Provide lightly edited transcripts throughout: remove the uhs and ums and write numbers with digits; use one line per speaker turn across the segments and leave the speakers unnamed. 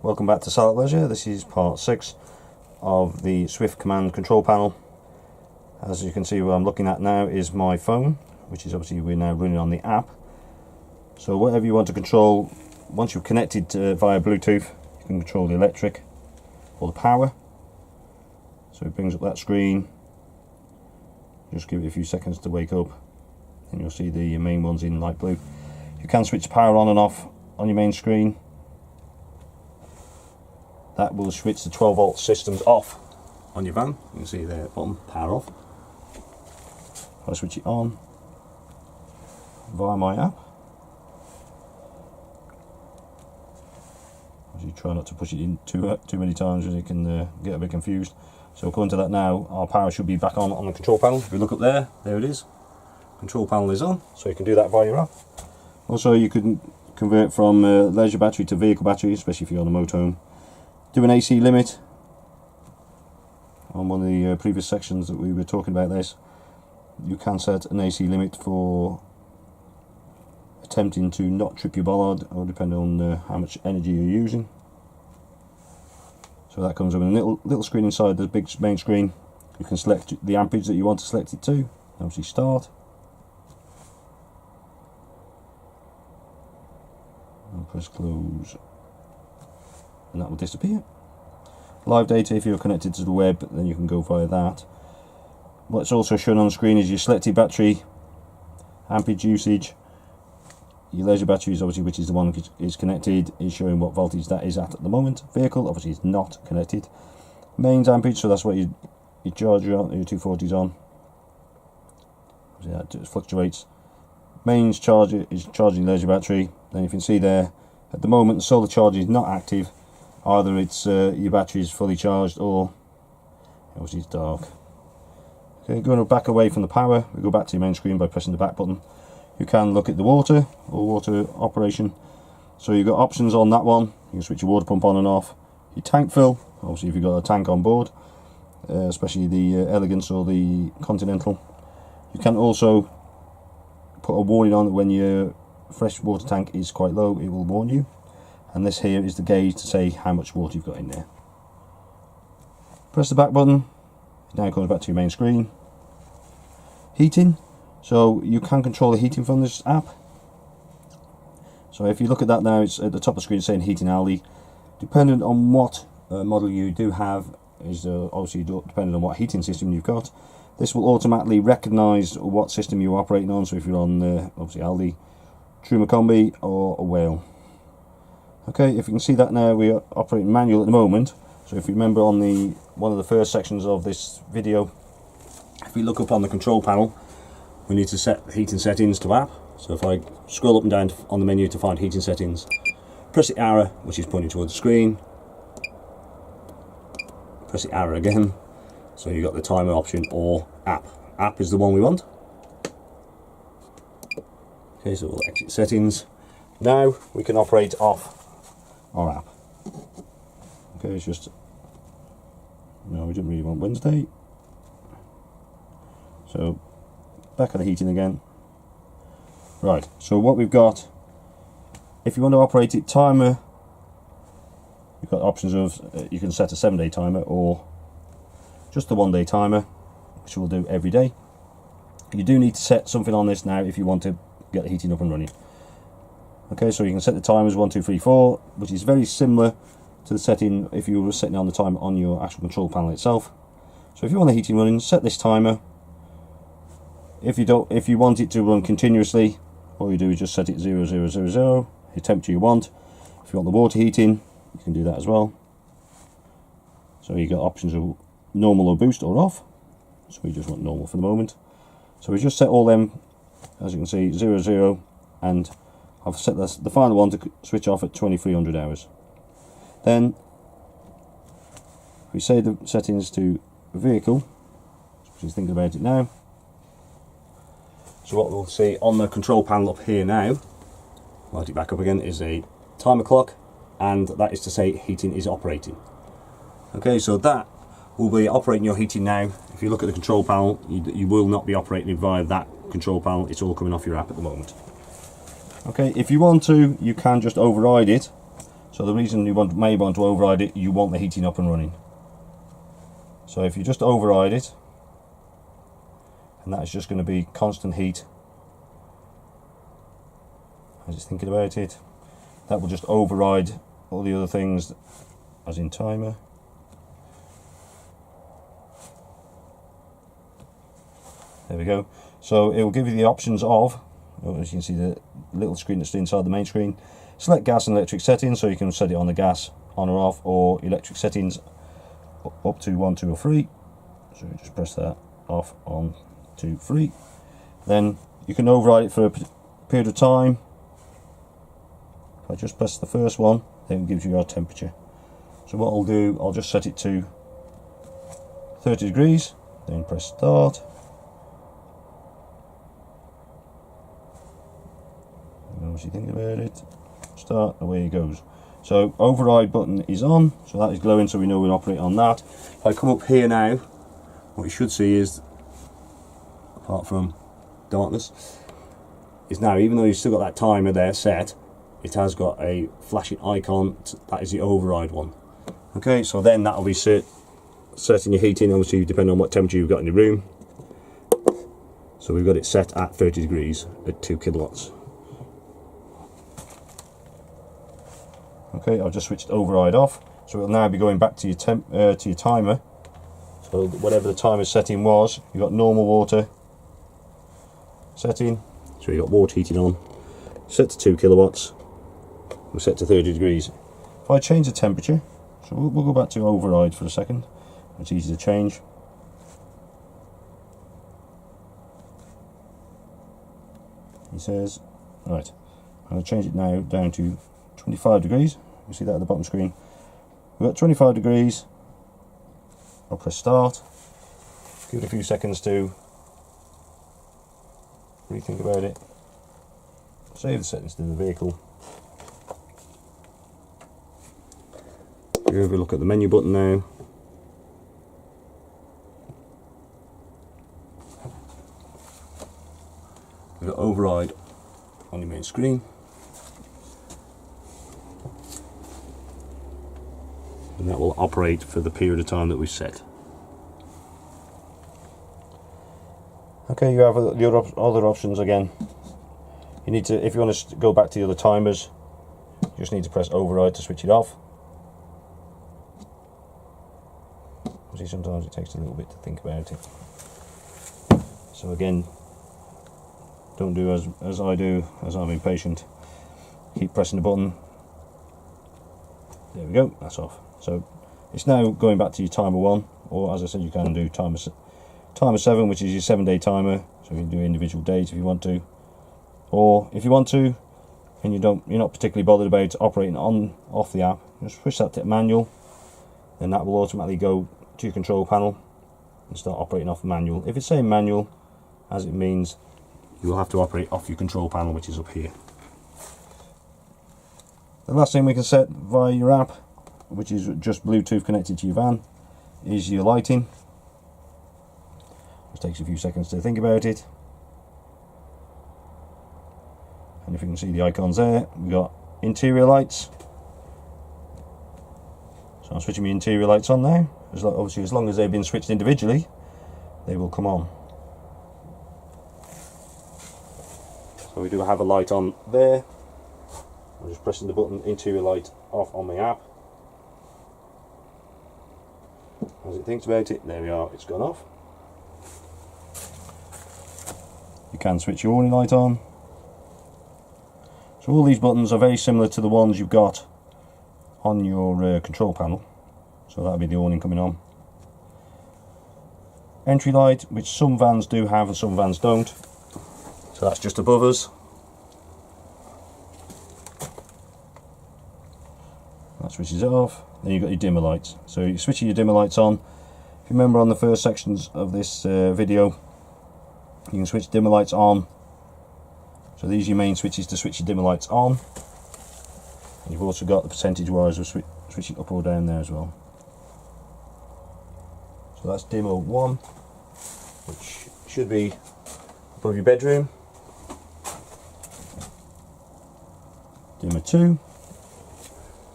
welcome back to Silent Leisure. This is part 6 of the Swift command control panel. As you can see, what I'm looking at now is my phone, which is obviously we're now running on the app. So whatever you want to control, once you've connected via Bluetooth, you can control the electric or the power. So it brings up that screen. Just give it a few seconds to wake up and you'll see the main ones in light blue. You can switch the power on and off on your main screen. That will switch the 12 volt systems off on your van. You can see there at the bottom, power off. If I switch it on via my app, you try not to push it in too many times as you can get a bit confused. So according to that now, our power should be back on the control panel. If you look up there, there it is. Control panel is on, so you can do that via your app. Also, you can convert from leisure battery to vehicle battery, especially if you're on a motorhome. Do an AC limit. On one of the previous sections that we were talking about this, you can set an AC limit for attempting to not trip your bollard, or depending on how much energy you're using. So that comes up with a little screen inside the big main screen. You can select the amperage that you want to select it to. Obviously start. And press close. And that will disappear. Live data, if you're connected to the web, then you can go via that. What's also shown on the screen is your selected battery, amperage usage. Your leisure battery is obviously, which is the one that is connected, is showing what voltage that is at the moment. Vehicle obviously is not connected. Mains amperage, so that's what your charger on, your 240 is on. Obviously that just fluctuates. Mains charger is charging leisure battery. Then you can see there, at the moment the solar charger is not active. Either it's your battery is fully charged or obviously it's dark. Okay, going back away from the power, we go back to your main screen by pressing the back button. You can look at the water or water operation. So you've got options on that one. You can switch your water pump on and off. Your tank fill, obviously if you've got a tank on board, especially the Elegance or the Continental. You can also put a warning on when your fresh water tank is quite low, it will warn you. And this here is the gauge to say how much water you've got in there. Press the back button, it now comes back to your main screen. Heating, so you can control the heating from this app. So if you look at that now, it's at the top of the screen saying heating hourly. Depending on what model you do have, is obviously depending on what heating system you've got. This will automatically recognise what system you're operating on. So if you're on obviously Aldi, Truma Combi or a Whale. Okay, if you can see that now, we are operating manual at the moment. So if you remember on one of the first sections of this video, if we look up on the control panel, we need to set heating settings to app. So if I scroll up and down on the menu to find heating settings, press the arrow, which is pointing towards the screen, press the arrow again, so you've got the timer option or app. App is the one we want. Okay, so we'll exit settings. Now we can operate off our app. Okay, it's just, no, we didn't really want Wednesday. So back at the heating again. Right, so what we've got, if you want to operate it timer, you've got options of, you can set a 7-day timer or just the 1-day timer, which we'll do every day. You do need to set something on this now if you want to get the heating up and running. Okay, so you can set the timers 1, 2, 3, 4, which is very similar to the setting if you were setting on the timer on your actual control panel itself. So if you want the heating running, set this timer. If you want it to run continuously, all you do is just set it 0, 0, 0, 0, the temperature you want. If you want the water heating, you can do that as well. So you got options of normal or boost or off. So we just want normal for the moment. So we just set all them, as you can see, 0, 0, and I've set the final one to switch off at 2300 hours. Then we save the settings to vehicle, just thinking about it now. So what we'll see on the control panel up here now, light it back up again, is a timer clock, and that is to say heating is operating. Okay, so that will be operating your heating now. If you look at the control panel, you will not be operating it via that control panel. It's all coming off your app at the moment. Okay, if you want to, you can just override it. So the reason you may want to override it, you want the heating up and running. So if you just override it, and that is just going to be constant heat as it's thinking about it, that will just override all the other things, as in timer. There we go. So it will give you the options of, as you can see the little screen that's inside the main screen, select gas and electric settings, so you can set it on the gas on or off, or electric settings up to 1, 2 or 3. So you just press that off, on, 2, 3. Then you can override it for a period of time. If I just press the first one, then it gives you your temperature. So what I'll do, I'll just set it to 30 degrees, then press start. As you think about it, start, away it goes. So override button is on, so that is glowing, so we know we'll operate on that. If I come up here now, what you should see is, apart from darkness, is now, even though you've still got that timer there set, it has got a flashing icon. That is the override one. Okay, so then that will be setting your heating, obviously depending on what temperature you've got in your room. So we've got it set at 30 degrees at 2 kilowatts. Okay, I've just switched override off, so it'll now be going back to your timer. So whatever the timer setting was, you've got normal water setting, so you've got water heating on, set to 2 kilowatts, we'll set to 30 degrees. If I change the temperature, so we'll go back to override for a second, it's easy to change. He says, right, I'm going to change it now down to 25 degrees. You see that at the bottom screen. We've got 25 degrees. I'll press start. Give it a few seconds to rethink about it. Save the settings to the vehicle. Have a look at the menu button now. We've got override on your main screen. And that will operate for the period of time that we've set. Okay, you have the other options again. You need to, if you want to go back to the other timers, you just need to press override to switch it off. See, sometimes it takes a little bit to think about it. So again, don't do as I do, as I'm impatient. Keep pressing the button. There we go, that's off. So it's now going back to your timer 1, or as I said, you can do timer 7, which is your 7-day timer. So you can do individual days if you want to, or if you want to, and you're not particularly bothered about operating off the app, just switch that to manual, then that will automatically go to your control panel and start operating off manual. If it's saying manual, as it means you will have to operate off your control panel, which is up here. The last thing we can set via your app, which is just Bluetooth connected to your van, is your lighting. Just takes a few seconds to think about it. And if you can see the icons there, we've got interior lights. So I'm switching my interior lights on now. Obviously, as long as they've been switched individually, they will come on. So we do have a light on there. I'm just pressing the button, interior light off on my app. As it thinks about it, there we are, it's gone off. You can switch your warning light on. So all these buttons are very similar to the ones you've got on your control panel. So that'll be the awning coming on. Entry light, which some vans do have and some vans don't. So that's just above us. That switches it off. Then you've got your dimmer lights. So you're switching your dimmer lights on. If you remember on the first sections of this video, you can switch dimmer lights on. So these are your main switches to switch your dimmer lights on. And you've also got the percentage wise of switching up or down there as well. So that's dimmer 1, which should be above your bedroom. Dimmer 2,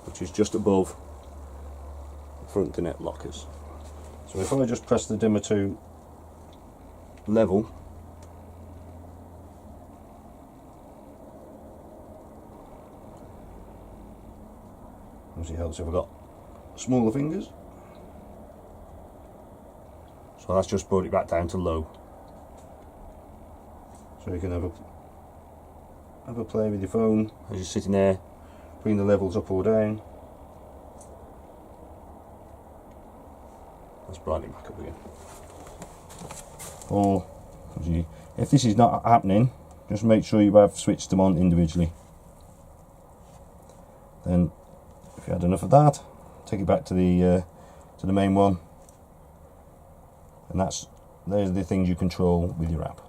which which is just above the front connect lockers. So if I just press the dimmer to level, obviously it helps if I've got smaller fingers. So that's just brought it back down to low. So you can have a play with your phone as you're sitting there, bring the levels up or down. Let's brighten it back up again. Or if this is not happening, just make sure you have switched them on individually. Then if you had enough of that, take it back to the main one, and there's the things you control with your app.